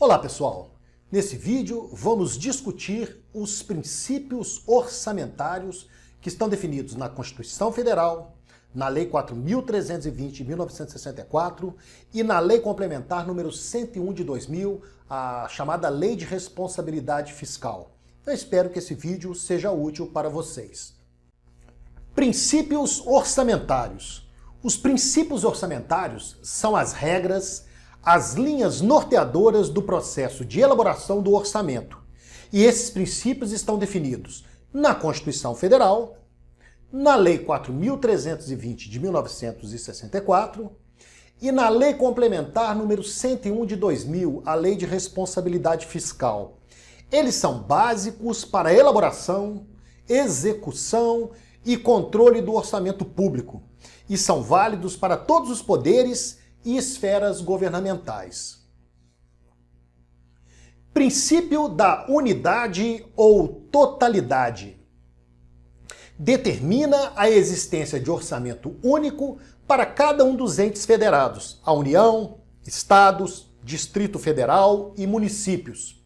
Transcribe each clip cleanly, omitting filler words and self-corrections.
Olá pessoal, nesse vídeo vamos discutir os princípios orçamentários que estão definidos na Constituição Federal, na Lei 4.320 de 1964 e na Lei Complementar número 101 de 2000, a chamada Lei de Responsabilidade Fiscal. Eu espero que esse vídeo seja útil para vocês. Princípios orçamentários. Os princípios orçamentários são as regras, as linhas norteadoras do processo de elaboração do orçamento. E esses princípios estão definidos na Constituição Federal, na Lei 4.320 de 1964 e na Lei Complementar número 101 de 2000, a Lei de Responsabilidade Fiscal. Eles são básicos para a elaboração, execução e controle do orçamento público e são válidos para todos os poderes e esferas governamentais. Princípio da unidade ou totalidade. Determina a existência de orçamento único para cada um dos entes federados, a União, Estados, Distrito Federal e municípios,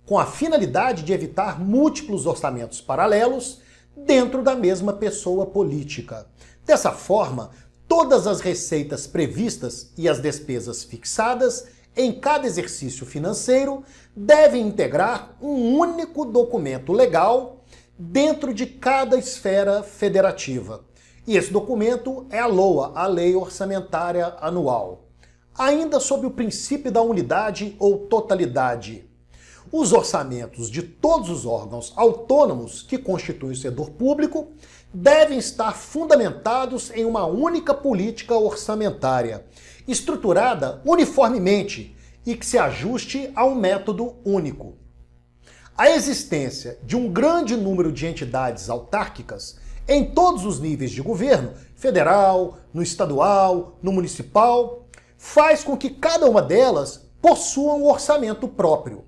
com a finalidade de evitar múltiplos orçamentos paralelos dentro da mesma pessoa política. Dessa forma, todas as receitas previstas e as despesas fixadas em cada exercício financeiro devem integrar um único documento legal dentro de cada esfera federativa. E esse documento é a LOA, a Lei Orçamentária Anual. Ainda sob o princípio da unidade ou totalidade. Os orçamentos de todos os órgãos autônomos que constituem o setor público devem estar fundamentados em uma única política orçamentária, estruturada uniformemente e que se ajuste a um método único. A existência de um grande número de entidades autárquicas em todos os níveis de governo, federal, no estadual, no municipal, faz com que cada uma delas possua um orçamento próprio.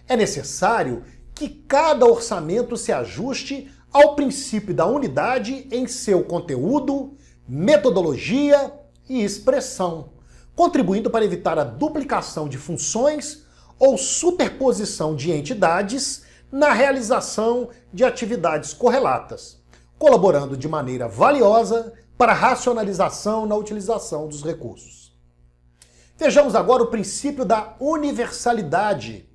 É necessário que cada orçamento se ajuste ao princípio da unidade em seu conteúdo, metodologia e expressão, contribuindo para evitar a duplicação de funções ou superposição de entidades na realização de atividades correlatas, colaborando de maneira valiosa para a racionalização na utilização dos recursos. Vejamos agora o princípio da universalidade.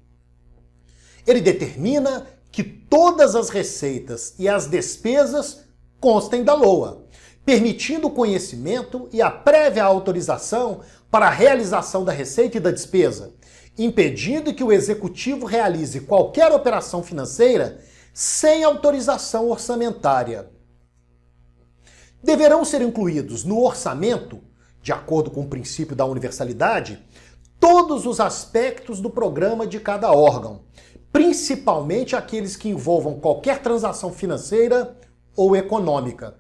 Ele determina que todas as receitas e as despesas constem da LOA, permitindo o conhecimento e a prévia autorização para a realização da receita e da despesa, impedindo que o executivo realize qualquer operação financeira sem autorização orçamentária. Deverão ser incluídos no orçamento, de acordo com o princípio da universalidade, todos os aspectos do programa de cada órgão, principalmente aqueles que envolvam qualquer transação financeira ou econômica.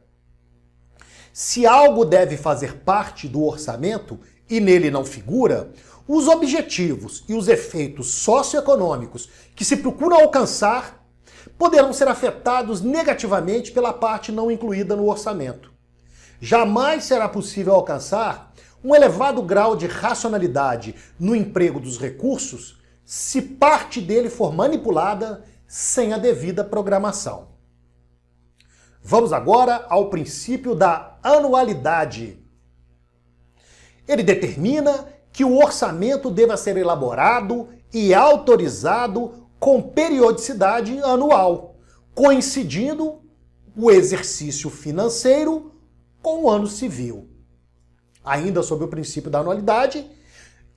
Se algo deve fazer parte do orçamento e nele não figura, os objetivos e os efeitos socioeconômicos que se procuram alcançar poderão ser afetados negativamente pela parte não incluída no orçamento. Jamais será possível alcançar um elevado grau de racionalidade no emprego dos recursos se parte dele for manipulada sem a devida programação. Vamos agora ao princípio da anualidade. Ele determina que o orçamento deva ser elaborado e autorizado com periodicidade anual, coincidindo o exercício financeiro com o ano civil. Ainda sob o princípio da anualidade,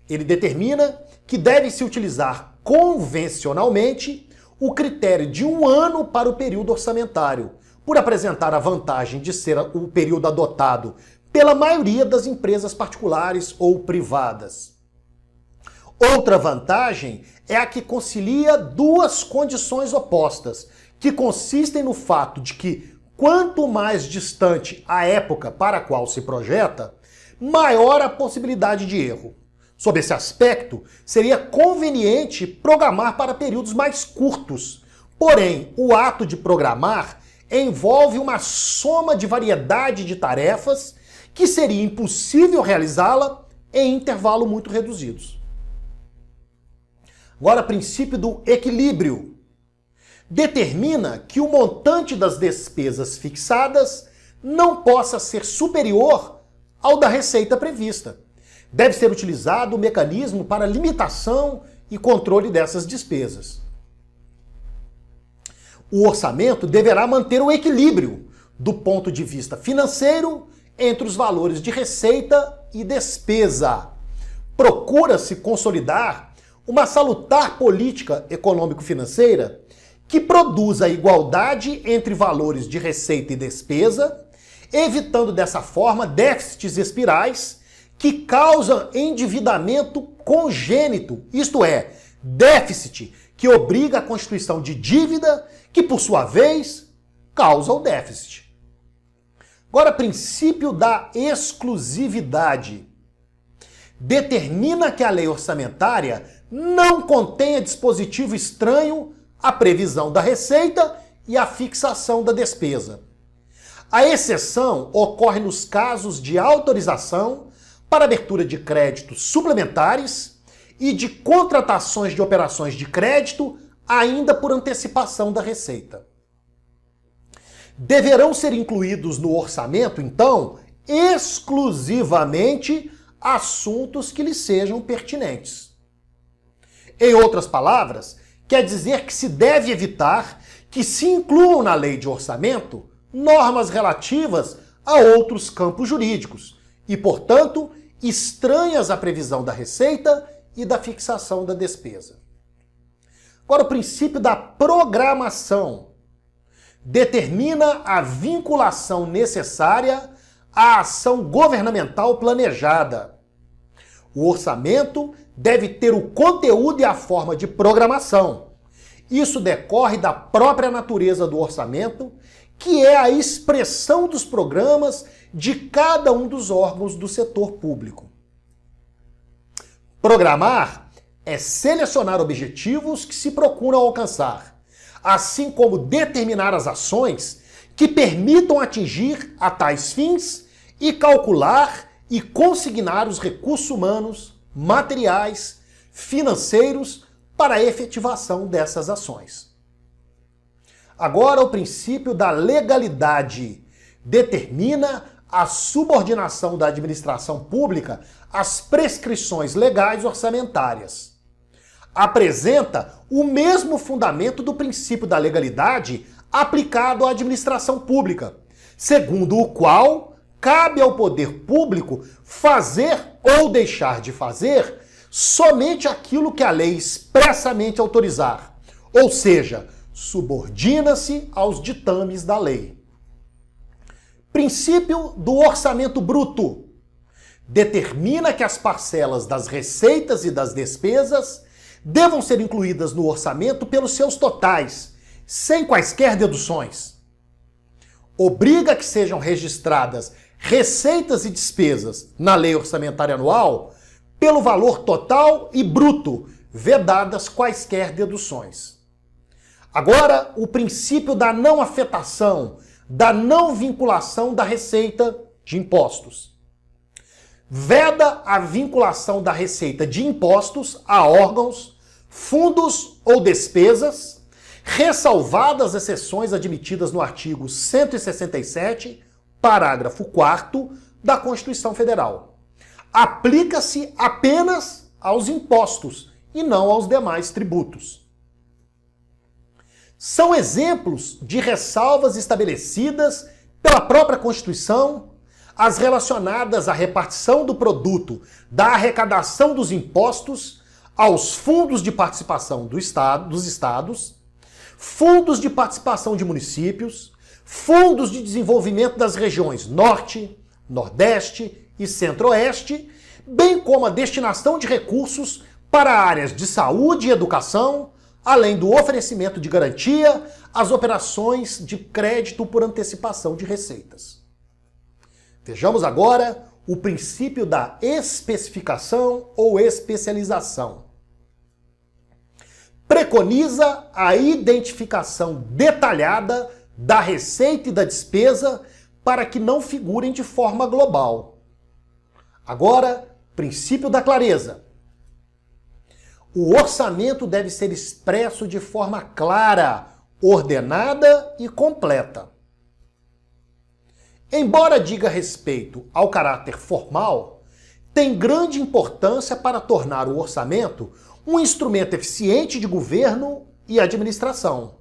ele determina que deve-se utilizar convencionalmente o critério de um ano para o período orçamentário, por apresentar a vantagem de ser o período adotado pela maioria das empresas particulares ou privadas. Outra vantagem é a que concilia duas condições opostas, que consistem no fato de que, quanto mais distante a época para a qual se projeta, maior a possibilidade de erro. Sob esse aspecto, seria conveniente programar para períodos mais curtos. Porém, o ato de programar envolve uma soma de variedade de tarefas que seria impossível realizá-la em intervalo muito reduzidos. Agora, princípio do equilíbrio. Determina que o montante das despesas fixadas não possa ser superior ao da receita prevista. Deve ser utilizado o mecanismo para limitação e controle dessas despesas. O orçamento deverá manter o equilíbrio do ponto de vista financeiro entre os valores de receita e despesa. Procura-se consolidar uma salutar política econômico-financeira que produza a igualdade entre valores de receita e despesa, evitando dessa forma déficits espirais que causam endividamento congênito, isto é, déficit que obriga a constituição de dívida que, por sua vez, causa o déficit. Agora, princípio da exclusividade. Determina que a lei orçamentária não contenha dispositivo estranho à previsão da receita e à fixação da despesa. A exceção ocorre nos casos de autorização para abertura de créditos suplementares e de contratações de operações de crédito ainda por antecipação da receita. Deverão ser incluídos no orçamento, então, exclusivamente assuntos que lhes sejam pertinentes. Em outras palavras, quer dizer que se deve evitar que se incluam na lei de orçamento normas relativas a outros campos jurídicos e, portanto, estranhas à previsão da receita e da fixação da despesa. Agora, o princípio da programação determina a vinculação necessária à ação governamental planejada. O orçamento deve ter o conteúdo e a forma de programação. Isso decorre da própria natureza do orçamento, que é a expressão dos programas de cada um dos órgãos do setor público. Programar é selecionar objetivos que se procuram alcançar, assim como determinar as ações que permitam atingir a tais fins e calcular e consignar os recursos humanos, materiais, financeiros para a efetivação dessas ações. Agora, o princípio da legalidade determina a subordinação da administração pública às prescrições legais orçamentárias. Apresenta o mesmo fundamento do princípio da legalidade aplicado à administração pública, segundo o qual cabe ao poder público fazer ou deixar de fazer somente aquilo que a lei expressamente autorizar, ou seja, subordina-se aos ditames da lei. Princípio do orçamento bruto. Determina que as parcelas das receitas e das despesas devam ser incluídas no orçamento pelos seus totais, sem quaisquer deduções. Obriga que sejam registradas receitas e despesas na lei orçamentária anual pelo valor total e bruto, vedadas quaisquer deduções. Agora, o princípio da não afetação, da não vinculação da receita de impostos. Veda a vinculação da receita de impostos a órgãos, fundos ou despesas, ressalvadas as exceções admitidas no artigo 167, parágrafo 4º da Constituição Federal. Aplica-se apenas aos impostos e não aos demais tributos. São exemplos de ressalvas estabelecidas pela própria Constituição as relacionadas à repartição do produto da arrecadação dos impostos aos fundos de participação dos estados, fundos de participação de municípios, fundos de desenvolvimento das regiões Norte, Nordeste e Centro-Oeste, bem como a destinação de recursos para áreas de saúde e educação, além do oferecimento de garantia às operações de crédito por antecipação de receitas. Vejamos agora o princípio da especificação ou especialização. Preconiza a identificação detalhada da receita e da despesa para que não figurem de forma global. Agora, princípio da clareza. O orçamento deve ser expresso de forma clara, ordenada e completa. Embora diga respeito ao caráter formal, tem grande importância para tornar o orçamento um instrumento eficiente de governo e administração.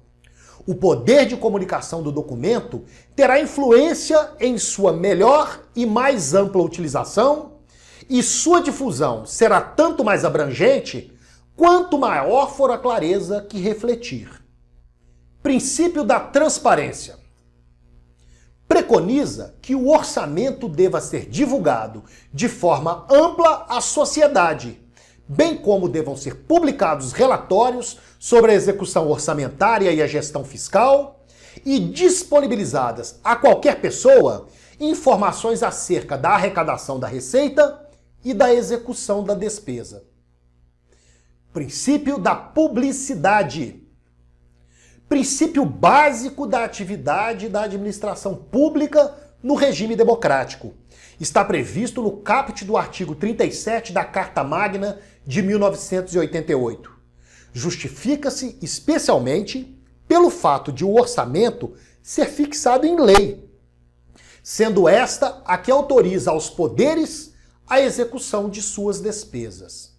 O poder de comunicação do documento terá influência em sua melhor e mais ampla utilização, e sua difusão será tanto mais abrangente quanto maior for a clareza que refletir. Princípio da transparência. Preconiza que o orçamento deva ser divulgado de forma ampla à sociedade, bem como devam ser publicados relatórios sobre a execução orçamentária e a gestão fiscal e disponibilizadas a qualquer pessoa informações acerca da arrecadação da receita e da execução da despesa. Princípio da publicidade. Princípio básico da atividade da administração pública no regime democrático. Está previsto no caput do artigo 37 da Carta Magna de 1988. Justifica-se especialmente pelo fato de o orçamento ser fixado em lei, sendo esta a que autoriza aos poderes a execução de suas despesas.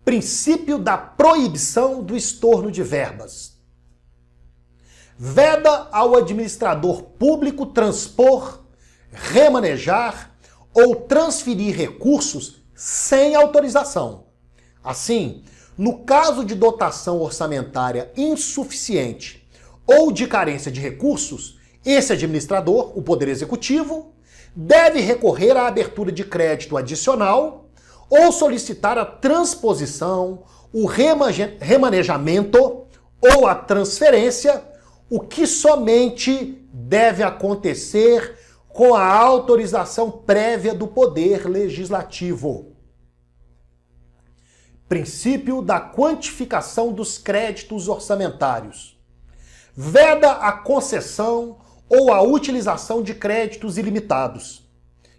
Princípio da proibição do estorno de verbas. Veda ao administrador público transpor, remanejar ou transferir recursos sem autorização. Assim, no caso de dotação orçamentária insuficiente ou de carência de recursos, esse administrador, o Poder Executivo, deve recorrer à abertura de crédito adicional ou solicitar a transposição, o remanejamento ou a transferência, o que somente deve acontecer com a autorização prévia do Poder Legislativo. Princípio da quantificação dos créditos orçamentários. Veda a concessão ou a utilização de créditos ilimitados.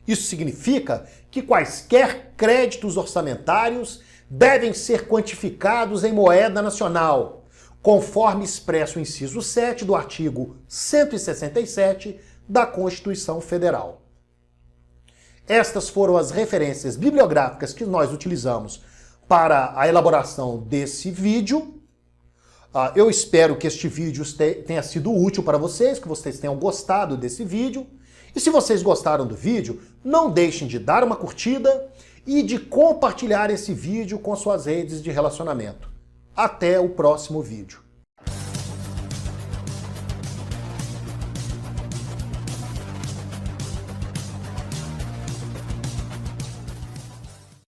Isso significa que quaisquer créditos orçamentários devem ser quantificados em moeda nacional, conforme expresso o inciso 7 do artigo 167 da Constituição Federal. Estas foram as referências bibliográficas que nós utilizamos para a elaboração desse vídeo. Eu espero que este vídeo tenha sido útil para vocês, que vocês tenham gostado desse vídeo. E se vocês gostaram do vídeo, não deixem de dar uma curtida e de compartilhar esse vídeo com suas redes de relacionamento. Até o próximo vídeo.